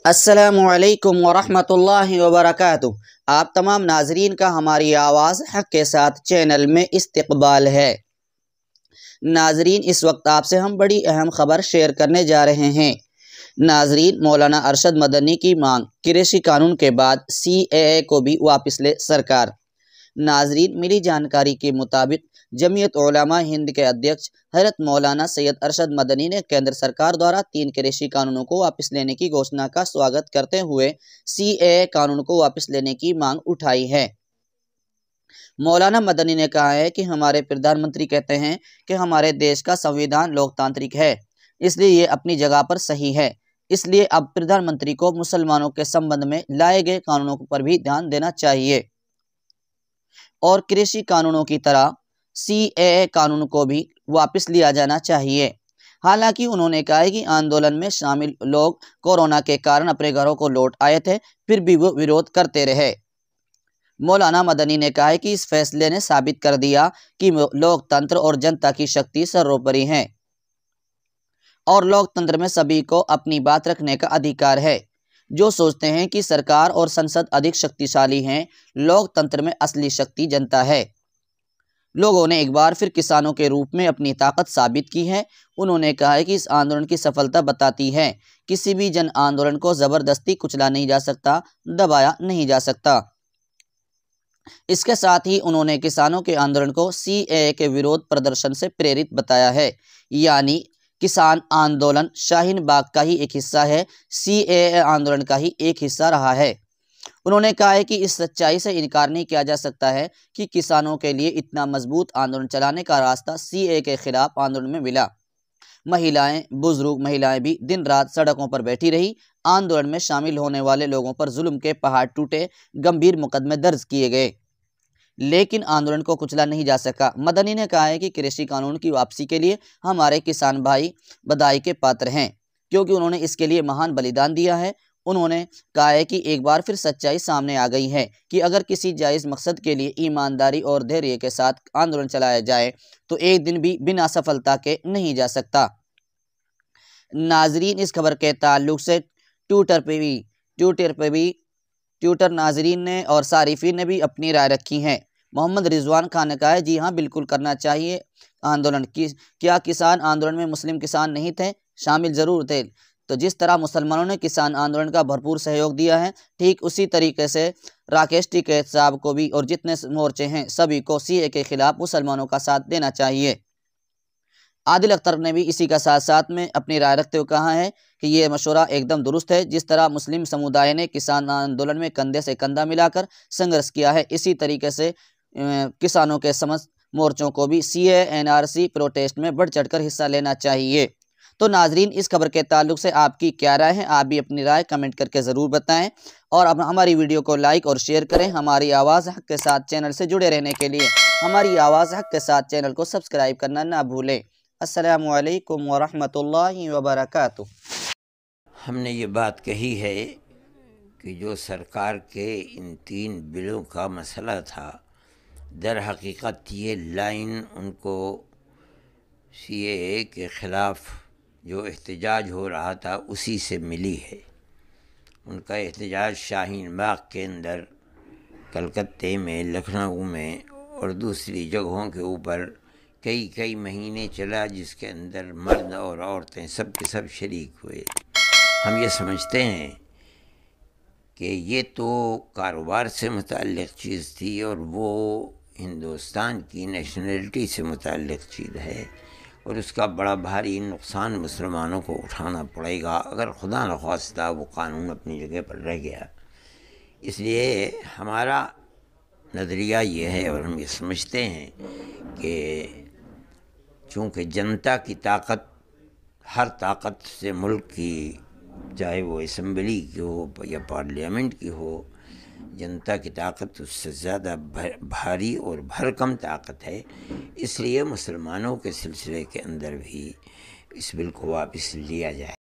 अस्सलामुअलैकुम वरहमतुल्लाहि वबरकातुह। आप तमाम नाजरीन का हमारी आवाज़ हक़ के साथ चैनल में इस्तक़बाल है। नाजरीन, इस वक्त आपसे हम बड़ी अहम ख़बर शेयर करने जा रहे हैं। नाजरीन, मौलाना अरशद मदनी की मांग, कृषि कानून के बाद CAA को भी वापस ले सरकार। नाजरीन, मिली जानकारी के मुताबिक जमीयत उलमा हिंद के अध्यक्ष हज़रत मौलाना सैयद अरशद मदनी ने केंद्र सरकार द्वारा 3 कृषि कानूनों को वापस लेने की घोषणा का स्वागत करते हुए CAA कानून को वापस लेने की मांग उठाई है। मौलाना मदनी ने कहा है कि हमारे प्रधानमंत्री कहते हैं कि हमारे देश का संविधान लोकतांत्रिक है, इसलिए ये अपनी जगह पर सही है। इसलिए अब प्रधानमंत्री को मुसलमानों के संबंध में लाए गए कानूनों पर भी ध्यान देना चाहिए और कृषि कानूनों की तरह CAA कानून को भी वापस लिया जाना चाहिए। हालांकि उन्होंने कहा है कि आंदोलन में शामिल लोग कोरोना के कारण अपने घरों को लौट आए थे, फिर भी वो विरोध करते रहे। मौलाना मदनी ने कहा है कि इस फैसले ने साबित कर दिया कि लोकतंत्र और जनता की शक्ति सर्वोपरि है और लोकतंत्र में सभी को अपनी बात रखने का अधिकार है। जो सोचते हैं कि सरकार और संसद अधिक शक्तिशाली हैं, लोकतंत्र में असली शक्ति जनता है। लोगों ने एक बार फिर किसानों के रूप में अपनी ताकत साबित की है। उन्होंने कहा है कि इस आंदोलन की सफलता बताती है किसी भी जन आंदोलन को ज़बरदस्ती कुचला नहीं जा सकता, दबाया नहीं जा सकता। इसके साथ ही उन्होंने किसानों के आंदोलन को CAA के विरोध प्रदर्शन से प्रेरित बताया है, यानी किसान आंदोलन शाहीन बाग का ही एक हिस्सा है, CAA आंदोलन का ही एक हिस्सा रहा है। उन्होंने कहा है कि इस सच्चाई से इनकार नहीं किया जा सकता है कि किसानों के लिए इतना मजबूत आंदोलन चलाने का रास्ता CAA के खिलाफ आंदोलन में मिला। बुजुर्ग महिलाएं भी दिन रात सड़कों पर बैठी रही। आंदोलन में शामिल होने वाले लोगों पर जुल्म के पहाड़ टूटे, गंभीर मुकदमे दर्ज किए गए, लेकिन आंदोलन को कुचला नहीं जा सका। मदनी ने कहा है कि कृषि कानून की वापसी के लिए हमारे किसान भाई बधाई के पात्र हैं, क्योंकि उन्होंने इसके लिए महान बलिदान दिया है। उन्होंने कहा है कि एक बार फिर सच्चाई सामने आ गई है कि अगर किसी जायज़ मकसद के लिए ईमानदारी और धैर्य के साथ आंदोलन चलाया जाए तो एक दिन भी बिना सफलता के नहीं जा सकता। नाजरीन, इस खबर के ताल्लुक से ट्विटर नाजरीन ने और सारिफीन ने भी अपनी राय रखी है। मोहम्मद रिजवान खान ने कहा है, जी हाँ, बिल्कुल करना चाहिए आंदोलन। क्या किसान आंदोलन में मुस्लिम किसान नहीं थे? शामिल ज़रूर थे। तो जिस तरह मुसलमानों ने किसान आंदोलन का भरपूर सहयोग दिया है, ठीक उसी तरीके से राकेश टिकैत साहब को भी और जितने मोर्चे हैं सभी को CAA के खिलाफ मुसलमानों का साथ देना चाहिए। आदिल अख्तर ने भी इसी का साथ साथ में अपनी राय रखते हुए कहा है कि ये मशवरा एकदम दुरुस्त है। जिस तरह मुस्लिम समुदाय ने किसान आंदोलन में कंधे से कंधा मिलाकर संघर्ष किया है, इसी तरीके से किसानों के समस्त मोर्चों को भी CAA NRC प्रोटेस्ट में बढ़ चढ़कर हिस्सा लेना चाहिए। तो नाजरीन, इस खबर के ताल्लुक से आपकी क्या राय है? आप भी अपनी राय कमेंट करके ज़रूर बताएं और अब हमारी वीडियो को लाइक और शेयर करें। हमारी आवाज़ हक़ के साथ चैनल से जुड़े रहने के लिए हमारी आवाज़ हक़ के साथ चैनल को सब्सक्राइब करना ना भूलें। अस्सलामु अलैकुम वरहमतुल्लाहि वबरकातुह। हमने ये बात कही है कि जो सरकार के इन 3 बिलों का मसला था, दर हकीकत ये लाइन उनको CAA के ख़िलाफ़ जो एहतजाज हो रहा था उसी से मिली है। उनका एहतजाज शाहीन बाग के अंदर, कलकत्ते में, लखनऊ में और दूसरी जगहों के ऊपर कई महीने चला, जिसके अंदर मर्द और औरतें सब के सब शरीक हुए। हम ये समझते हैं कि ये तो कारोबार से मुताल्लिक़ चीज़ थी और वो हिंदुस्तान की नेशनलिटी से मुताल्लिक़ चीज़ है और उसका बड़ा भारी नुकसान मुसलमानों को उठाना पड़ेगा अगर खुदा न ख्वास्ता वो कानून अपनी जगह पर रह गया। इसलिए हमारा नज़रिया ये है और हम ये समझते हैं कि चूँकि जनता की ताकत हर ताकत से मुल्क की, चाहे वो असम्बली की हो या पार्लियामेंट की हो, जनता की ताकत उससे ज़्यादा भारी और भरकम ताकत है। इसलिए मुसलमानों के सिलसिले के अंदर भी इस बिल को वापस लिया जाए।